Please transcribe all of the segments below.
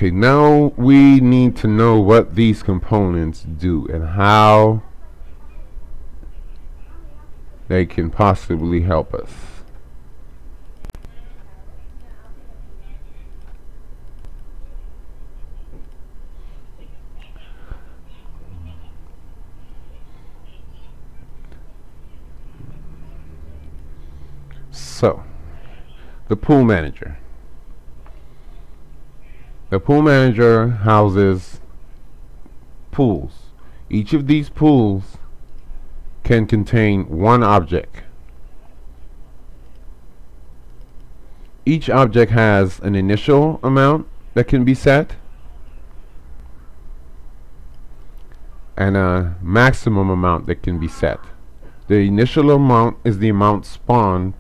Okay, now we need to know what these components do and how they can possibly help us. So, the pool manager. The pool manager houses pools. Each of these pools can contain one object. Each object has an initial amount that can be set and a maximum amount that can be set. The initial amount is the amount spawned,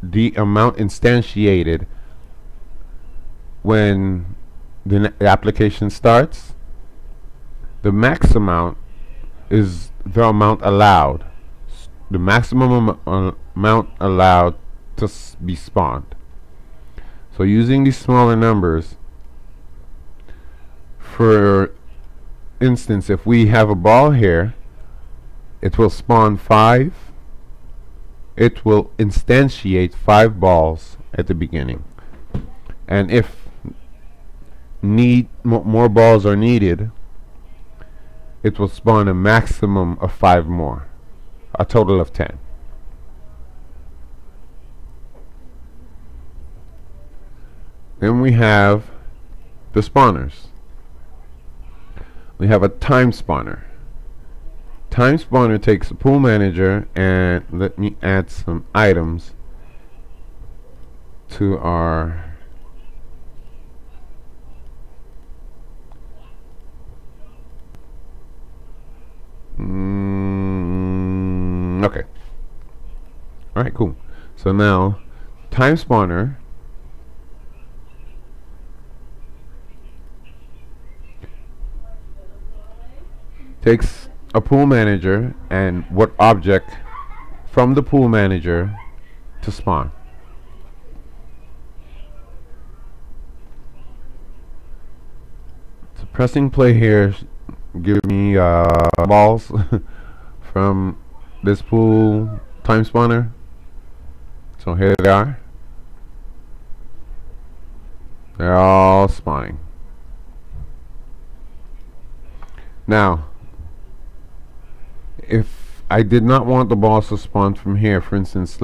the amount instantiated when the application starts. The max amount is the amount allowed, the maximum amount allowed to be spawned. So using these smaller numbers, for instance, if we have a ball here, it will spawn 5. It will instantiate 5 balls at the beginning. And if more balls are needed, it will spawn a maximum of 5 more, a total of 10. Then we have the spawners. We have a time spawner. Time spawner takes a pool manager, and let me add some items to our okay. Alright, cool. So now time spawner takes a pool manager and what object from the pool manager to spawn. So pressing play here give me balls from this pool time spawner. So here they are. They're all spawning. Now, if I did not want the balls to spawn from here, for instance,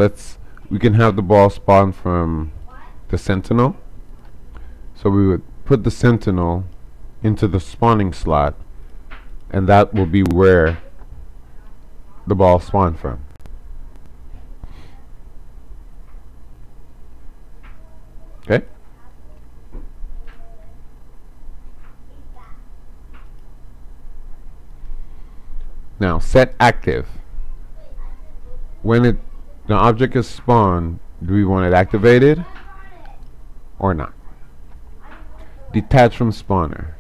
we can have the ball spawn from the sentinel. So we would put the sentinel into the spawning slot, and that will be where the ball spawned from. Okay? Now set active. When the object is spawned, do we want it activated or not? Detach from spawner.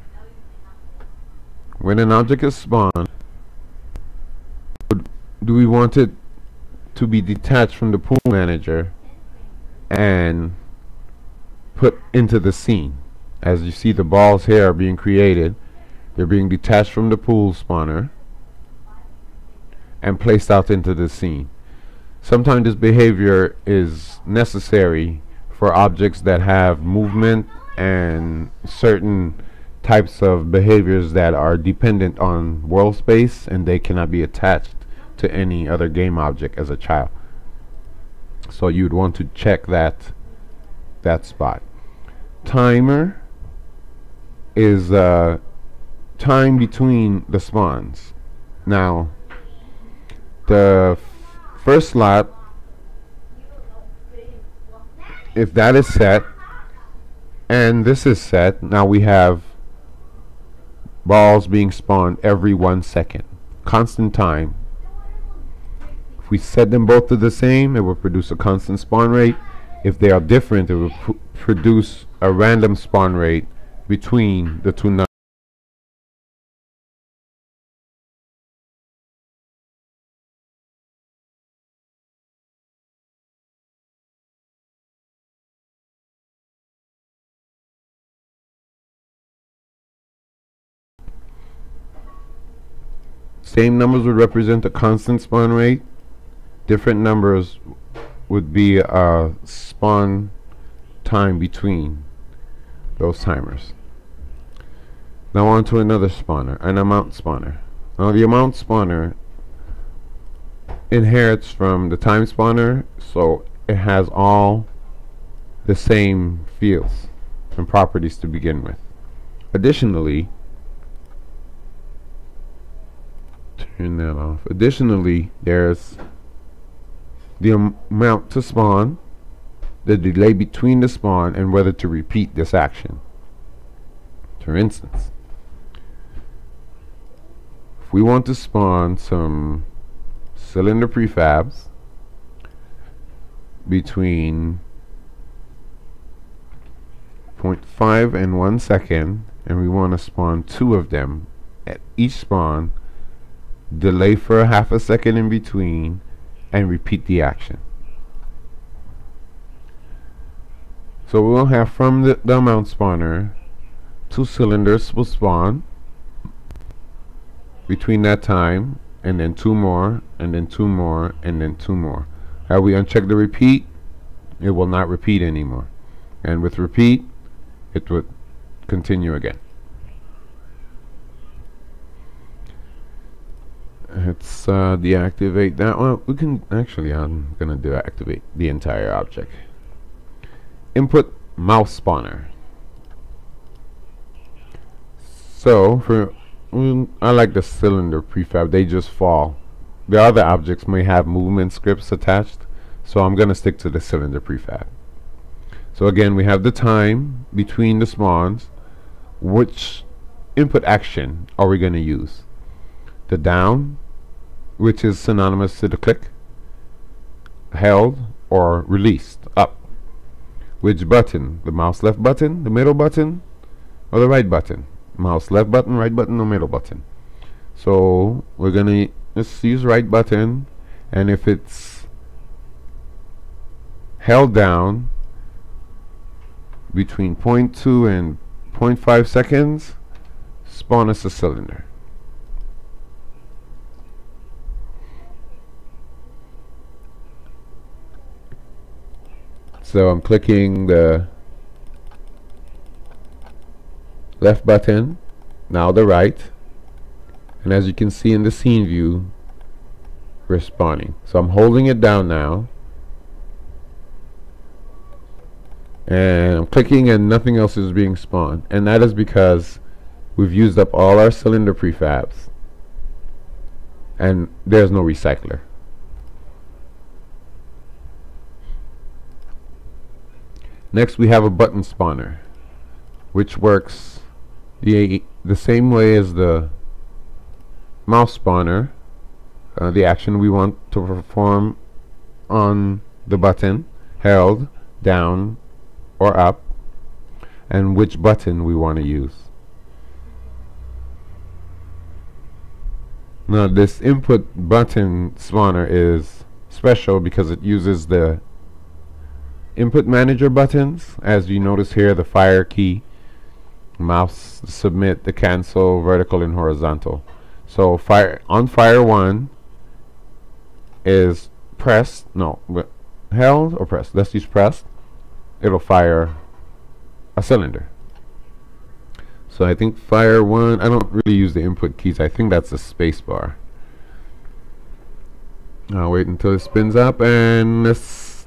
When an object is spawned, do we want it to be detached from the pool manager and put into the scene? As you see, the balls here are being created. They're being detached from the pool spawner and placed out into the scene. Sometimes this behavior is necessary for objects that have movement and certain types of behaviors that are dependent on world space, and they cannot be attached to any other game object as a child. So you'd want to check that spot. Timer is time between the spawns. Now the first slot, if that is set and this is set, now we have balls being spawned every 1 second, constant time. If we set them both to the same, it will produce a constant spawn rate. If they are different, it will produce a random spawn rate between the two numbers. Same numbers would represent a constant spawn rate. Different numbers would be a spawn time between those timers. Now on to another spawner, an amount spawner. Now the amount spawner inherits from the time spawner, so it has all the same fields and properties to begin with. Additionally, turn that off. Additionally, there's the amount to spawn, the delay between the spawn, and whether to repeat this action. For instance, if we want to spawn some cylinder prefabs between 0.5 and 1 second, and we want to spawn 2 of them at each spawn, delay for a half a second in between, and repeat the action. So we will have from the amount spawner, 2 cylinders will spawn between that time, and then 2 more, and then 2 more, and then 2 more. How we uncheck the repeat, it will not repeat anymore. And with repeat, it would continue again. Let's deactivate that one. We can actually, I'm going to deactivate the entire object. Input mouse spawner. So for I like the cylinder prefab, they just fall. The other objects may have movement scripts attached, so I'm going to stick to the cylinder prefab. So again, we have the time between the spawns. Which input action are we going to use? The down, which is synonymous to the click, held, or released, up. Which button? The mouse left button, the middle button, or the right button? Mouse left button, right button, or middle button? So we're gonna just use right button, and if it's held down between 0.2 and 0.5 seconds, spawn us a cylinder. So I'm clicking the left button, now the right, and as you can see in the scene view, we're spawning. So I'm holding it down now, and I'm clicking and nothing else is being spawned, and that is because we've used up all our cylinder prefabs and there's no recycler. Next we have a button spawner, which works the same way as the mouse spawner. The action we want to perform on the button, held, down, or up, and which button we want to use. Now this input button spawner is special because it uses the input manager buttons. As you notice here, the fire key, mouse, submit, the cancel, vertical and horizontal. So on fire 1 is pressed, no, held or pressed. Let's use pressed. It'll fire a cylinder. So I think fire 1, I don't really use the input keys. I think that's the space bar. I'll wait until it spins up and let's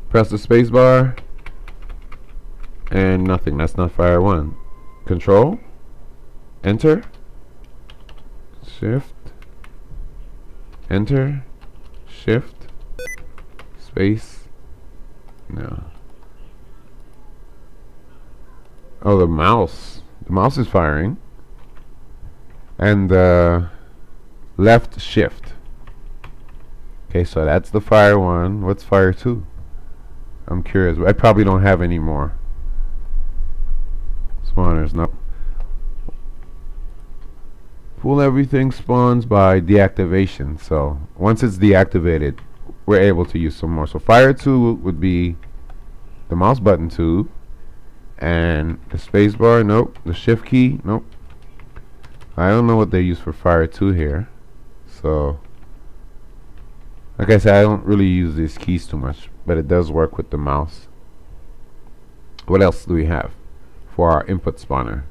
press the space bar and nothing. That's not fire 1. Control, enter, shift, enter, shift, space. No. Oh, the mouse is firing, and the left shift. Okay, so that's the fire 1. What's fire 2? I'm curious. I probably don't have any more spawners. No. Full everything spawns by deactivation. So once it's deactivated, we're able to use some more. So fire 2 would be the mouse button 2. And the space bar, nope. The shift key, nope. I don't know what they use for Fire 2 here. So, like I said, I don't really use these keys too much, but it does work with the mouse. What else do we have for our input spawner?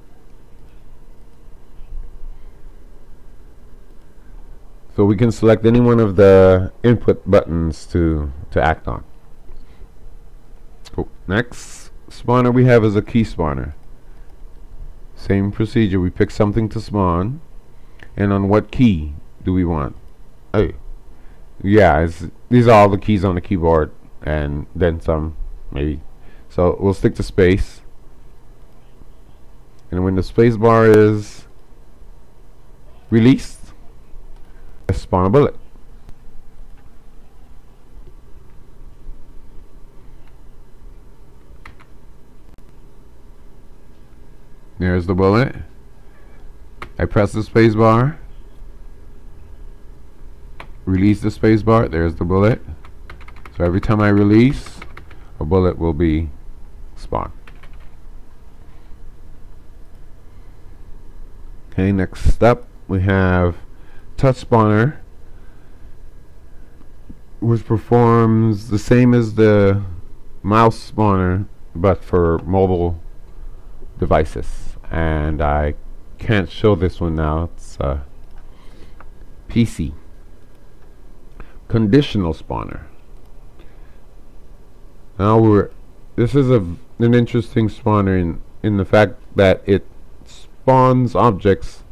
So we can select any one of the input buttons to act on. Cool. Next spawner we have is a key spawner. Same procedure. We pick something to spawn, and on what key do we want? Oh, yeah, these are all the keys on the keyboard, and then some, maybe. So we'll stick to space, and when the space bar is released, let's spawn a bullet. There's the bullet. I press the space bar, release the space bar, there's the bullet. So every time I release, a bullet will be spawned. Okay, next up we have touch spawner, which performs the same as the mouse spawner but for mobile devices. And I can't show this one now, it's PC. Conditional spawner. Now this is an interesting spawner in the fact that it spawns objects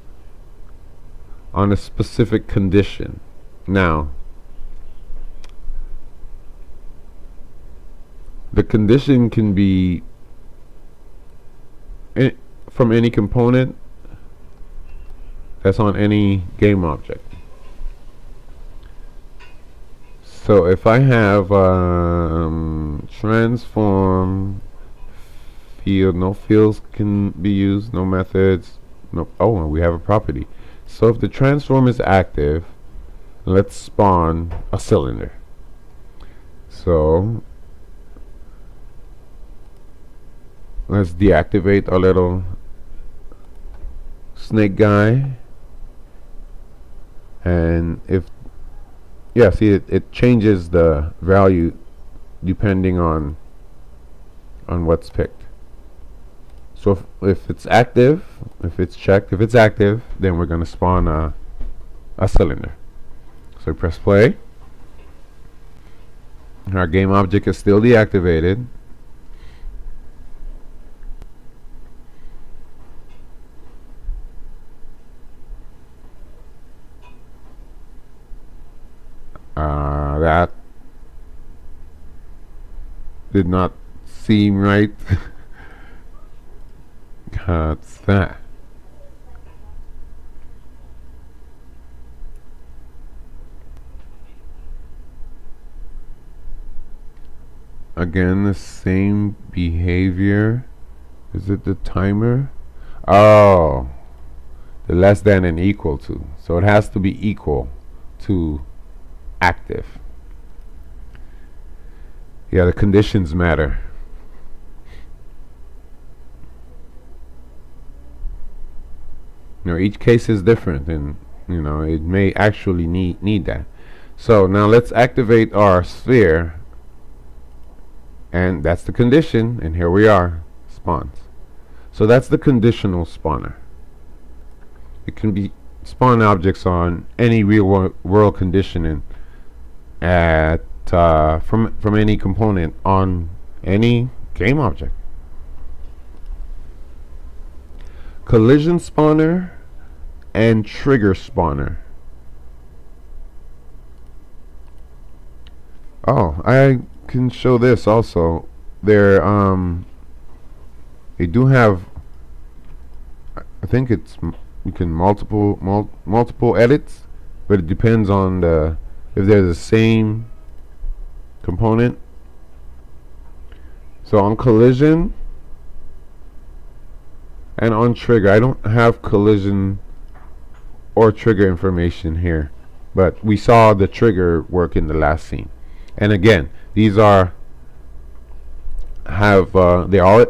on a specific condition. Now, the condition can be from any component that's on any game object. So if I have transform field, no fields can be used, no methods, no. Oh, we have a property. So if the transform is active, let's spawn a cylinder. So let's deactivate our little snake guy, and if see it changes the value depending on what's picked. So if it's active, if it's checked, if it's active, then we're going to spawn a cylinder. So press play. Our game object is still deactivated. That did not seem right. What's that? Again, the same behavior. Is it the timer? Oh, the less than and equal to. So it has to be equal to active. Yeah, the conditions matter. Each case is different, and it may actually need that. So now let's activate our sphere, and that's the condition, and here we are, spawns. So that's the conditional spawner. It can be spawn objects on any real world condition at from any component on any game object. Collision spawner and trigger spawner. Oh, I can show this also. They do have, I think it's you can multiple edits, but it depends on if they're the same component. So on collision and on trigger, I don't have collision or trigger information here, but we saw the trigger work in the last scene. And again, these are they all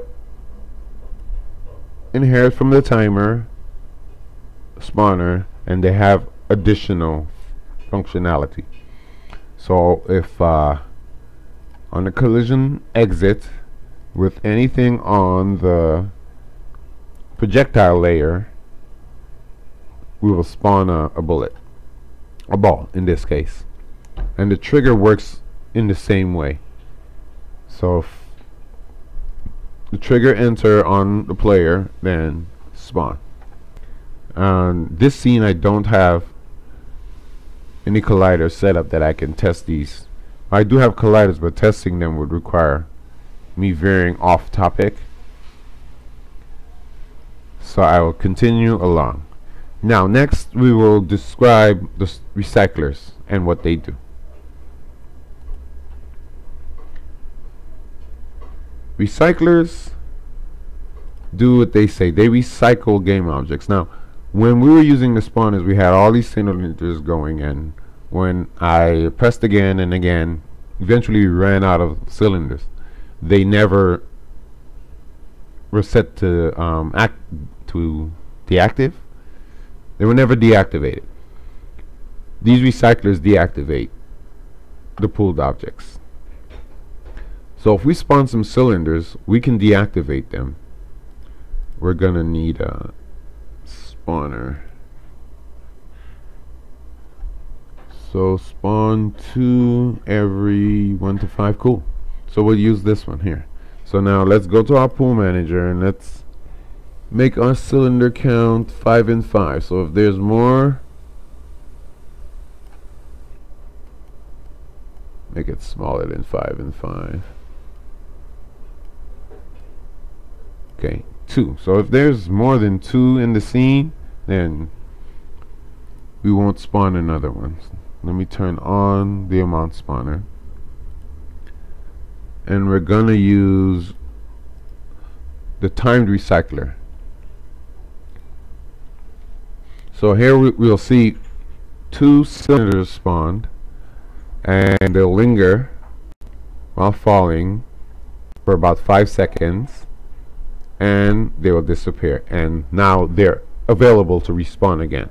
inherit from the timer, spawner, and they have additional functionality. So if on the collision exit with anything on the projectile layer, we will spawn a ball in this case, and the trigger works in the same way. So if the trigger enter on the player, then spawn. This scene I don't have any colliders set up that I can test these. I do have colliders, but testing them would require me veering off topic, so I will continue along. Now next we will describe the recyclers and what they do. Recyclers do what they say. They recycle game objects. Now when we were using the spawners, we had all these cylinders going, and when I pressed again and again, eventually we ran out of cylinders. They never were set to deactive. They were never deactivated. These recyclers deactivate the pooled objects. So if we spawn some cylinders, we can deactivate them. We're gonna need a spawner. So spawn 2 every 1 to 5. Cool. So we'll use this one here. So now let's go to our pool manager and let's make our cylinder count 5 and 5. So if there's more, make it smaller than 5 and 5. Okay, 2. So if there's more than 2 in the scene, then we won't spawn another one. Let me turn on the amount spawner, and we're gonna use the timed recycler. So here we'll see 2 cylinders spawned, and they'll linger while falling for about 5 seconds, and they will disappear, and now they're available to respawn again.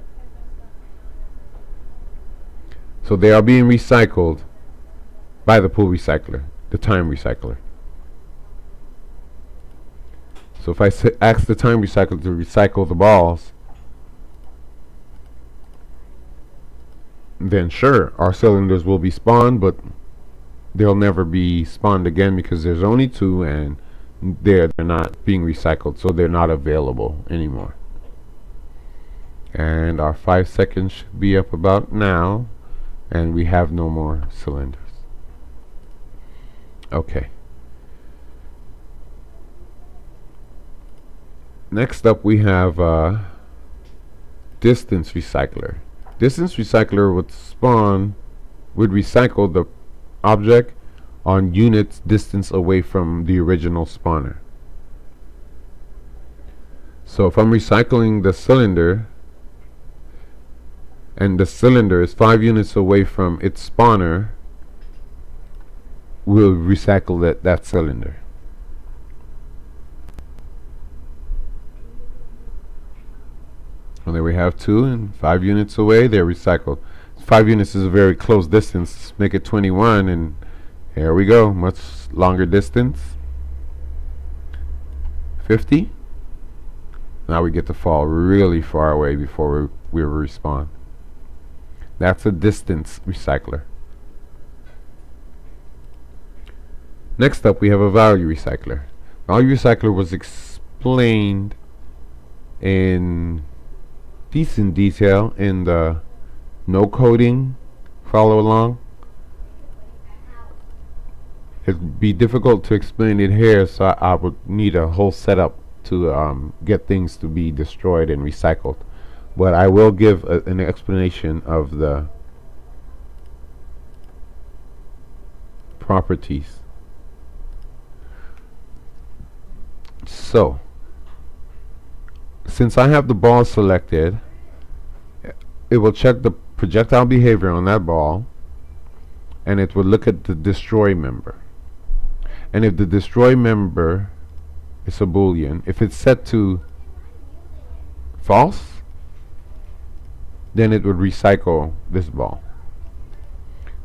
So they are being recycled by the pool recycler, the time recycler. So if I ask the time recycler to recycle the balls, then sure, our cylinders will be spawned, but they'll never be spawned again because there's only 2, and they're not being recycled, so they're not available anymore. And our 5 seconds should be up about now, and we have no more cylinders. Okay. Next up we have distance recycler. Distance recycler would recycle the object on units distance away from the original spawner. So if I'm recycling the cylinder, and the cylinder is 5 units away from its spawner, we'll recycle that cylinder. And there we have 2, and 5 units away, they're recycled. 5 units is a very close distance. Make it 21, and here we go. Much longer distance. 50. Now we get to fall really far away before we respawn. That's a distance recycler. Next up we have a value recycler. Value recycler was explained in decent detail in the no coding follow along. It'd be difficult to explain it here, so I would need a whole setup to get things to be destroyed and recycled. But I will give an explanation of the properties. So, since I have the ball selected, it will check the projectile behavior on that ball, and it will look at the destroy member. And if the destroy member is a boolean, if it's set to false, then it would recycle this ball.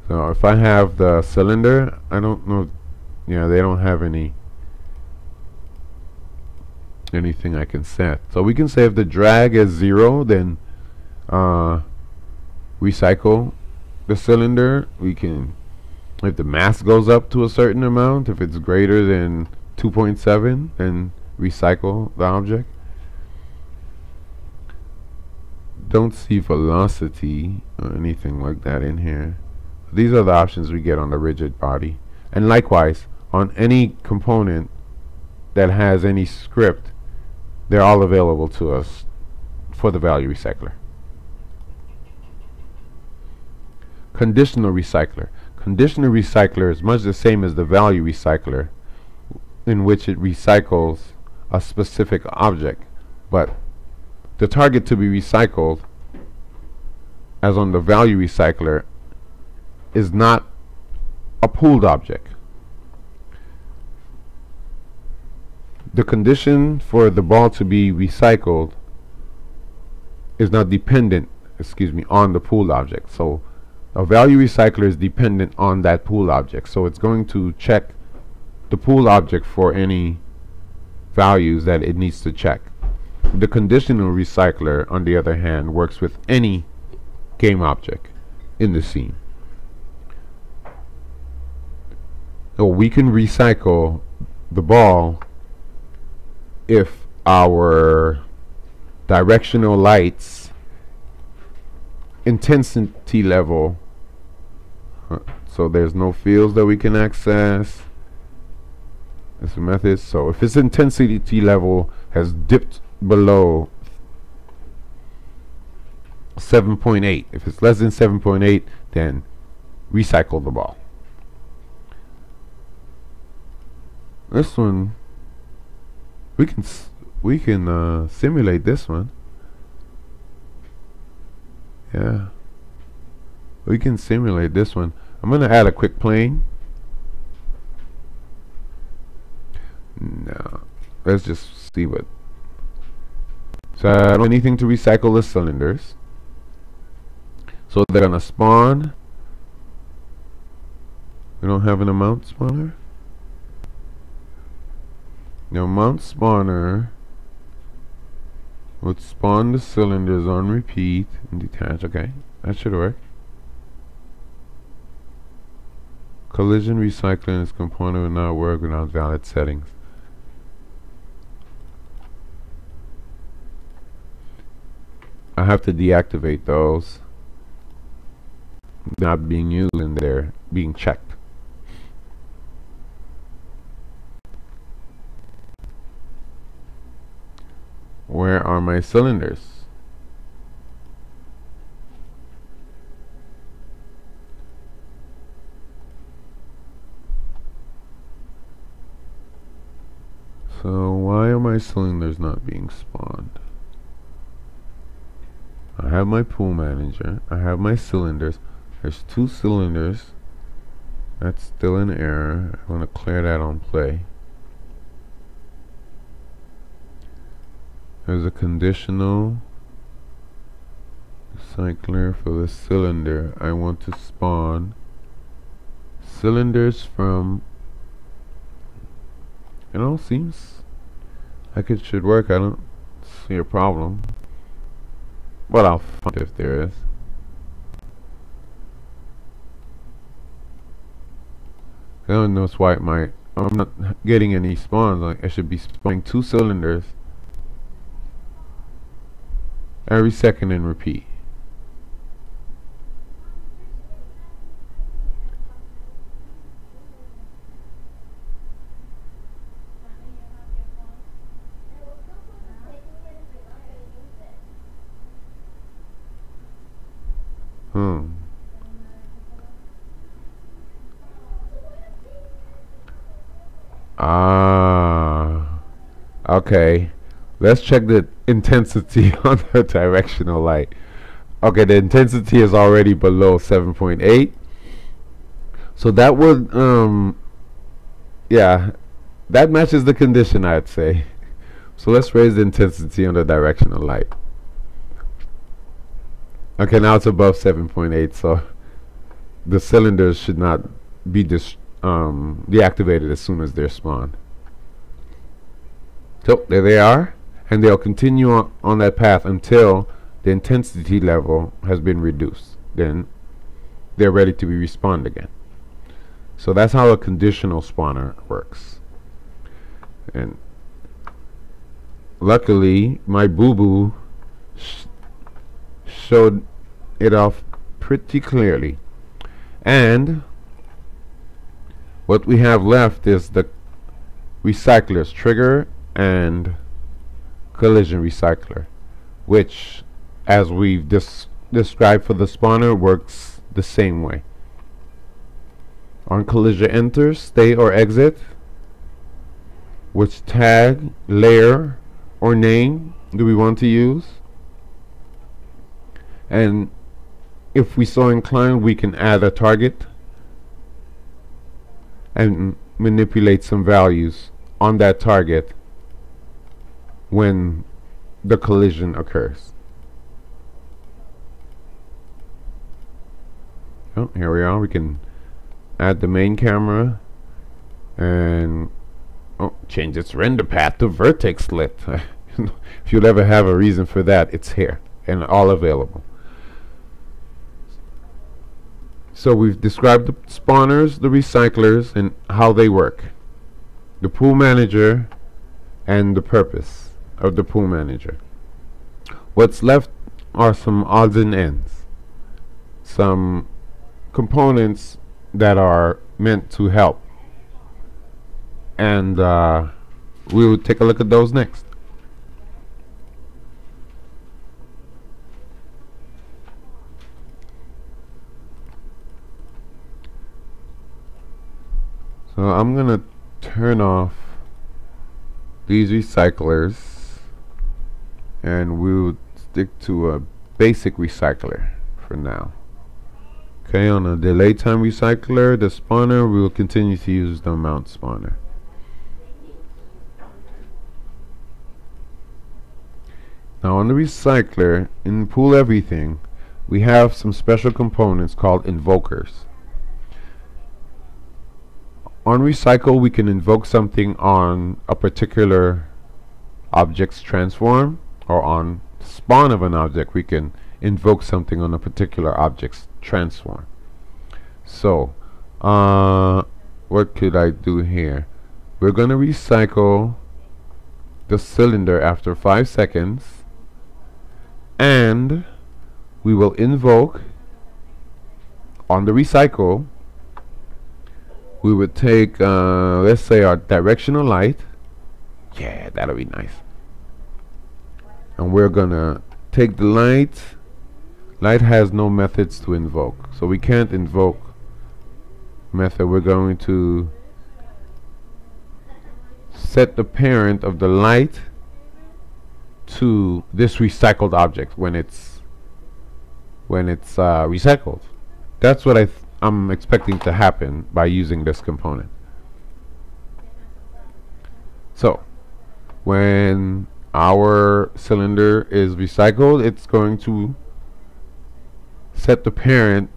So if I have the cylinder, I don't know, yeah, they don't have anything I can set. So we can say if the drag is 0, then recycle the cylinder. We can, if the mass goes up to a certain amount, if it's greater than 2.7, then recycle the object. Don't see velocity or anything like that in here. These are the options we get on the rigid body. And likewise, on any component that has any script, they're all available to us for the value recycler. Conditional recycler. Conditional recycler is much the same as the value recycler, in which it recycles a specific object, but the target to be recycled, as on the value recycler, is not a pooled object. The condition for the ball to be recycled is not dependent, on the pooled object. So a value recycler is dependent on that pooled object. So it's going to check the pooled object for any values that it needs to check. The conditional recycler, on the other hand, works with any game object in the scene. So we can recycle the ball if our directional lights intensity level, so there's no fields that we can access. That's the method. So if its intensity level has dipped below 7.8, if it's less than 7.8, then recycle the ball. This one we can simulate this one. Yeah, we can simulate this one. I'm gonna add a quick plane. No, let's just see what. So I don't have anything to recycle the cylinders, so they're gonna spawn. We don't have an amount spawner. Now mount spawner would spawn the cylinders on repeat and detach. Okay, that should work. Collision recycling is component will not work without valid settings. I have to deactivate those not being used and they're being checked. Where are my cylinders? So why are my cylinders not being spawned? I have my pool manager, I have my cylinders. There's 2 cylinders. That's still an error. I want to clear that on play. There's a conditional recycler for the cylinder. I want to spawn cylinders from, seems like it should work. I don't see a problem, but I'll find if there is. I don't know why I'm not getting any spawns. Like I should be spawning 2 cylinders every second and repeat. Okay, let's check the intensity on the directional light. Okay, the intensity is already below 7.8, so that would yeah, that matches the condition, I'd say. So let's raise the intensity on the directional light. Okay, now it's above 7.8, so the cylinders should not be deactivated as soon as they're spawned. So there they are, and they'll continue on that path until the intensity level has been reduced. Then they're ready to be respawned again. So that's how a conditional spawner works. And luckily, my boo-boo showed it off pretty clearly. And what we have left is the recyclers, trigger and collision recycler, which, as we've described for the spawner, works the same way. On collision enter, stay or exit, which tag, layer, or name do we want to use? And if we so inclined, we can add a target and manipulate some values on that target when the collision occurs. Oh, here we are. We can add the main camera and change its render path to vertex lit. If you'll ever have a reason for that, it's here and all available. So we've described the spawners, the recyclers, and how they work, the pool manager, and the purpose of the pool manager. What's left are some odds and ends, some components that are meant to help, and we will take a look at those next. So I'm gonna turn off these recyclers and we'll stick to a basic recycler for now. Okay, on a delay time recycler, the spawner, we will continue to use the mount spawner. Now on the recycler, in pool everything, we have some special components called invokers. On recycle, we can invoke something on a particular object's transform, or on spawn of an object, we can invoke something on a particular object's transform. So, what could I do here? We're going to recycle the cylinder after 5 seconds, and we will invoke on the recycle. We would take, let's say, our directional light. Yeah, that'll be nice. And we're gonna take the light. Light has no methods to invoke, so we can't invoke method. We're going to set the parent of the light to this recycled object when it's recycled. That's what I'm expecting to happen by using this component. So when our cylinder is recycled, it's going to set the parent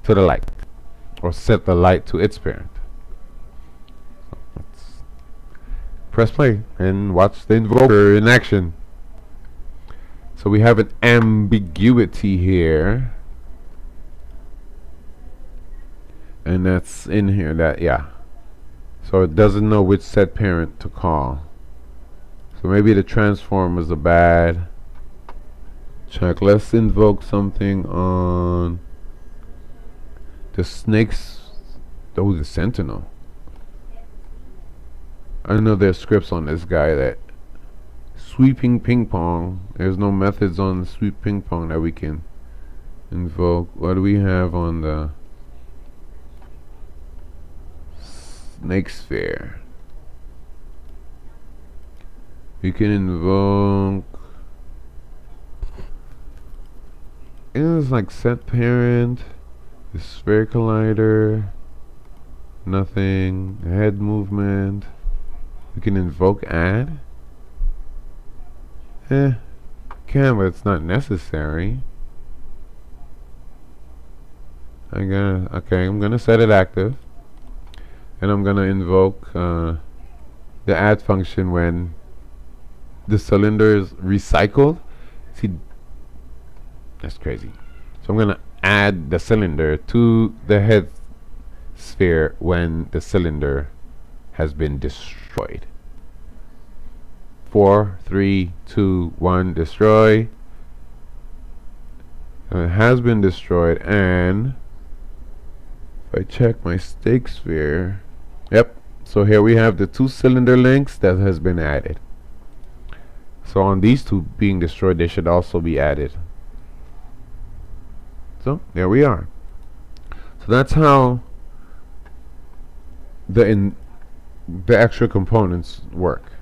to the light, or set the light to its parent. So let's press play and watch the invoker in action. So we have an ambiguity here, and that's in here, that, yeah, so it doesn't know which set parent to call. So maybe the transform was a bad check. Let's invoke something on the snakes. Oh, the sentinel. I know there's scripts on this guy that sweeping ping pong. There's no methods on the sweep ping pong that we can invoke. What do we have on the snake sphere? You can invoke, it's like set parent, the sphere collider, nothing, head movement. We can invoke add. Can, but it's not necessary. I'm gonna set it active, and I'm gonna invoke the add function when the cylinder is recycled. See, that's crazy. So I'm gonna add the cylinder to the head sphere when the cylinder has been destroyed. 4, 3, 2, 1, destroy. And it has been destroyed, and if I check my stake sphere, yep, so here we have the 2 cylinder links that has been added. So on these 2 being destroyed, they should also be added. So there we are. So that's how the extra components work.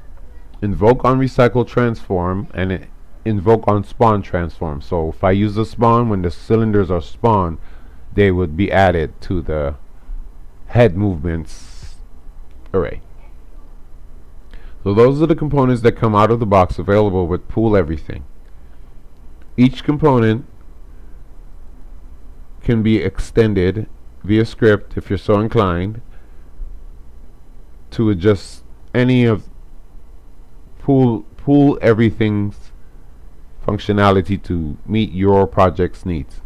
Invoke on recycle transform and invoke on spawn transform. So if I use the spawn, when the cylinders are spawned, they would be added to the head movements array. So those are the components that come out of the box available with Pool Everything. Each component can be extended via script, if you're so inclined, to adjust any of Pool Everything's functionality to meet your project's needs.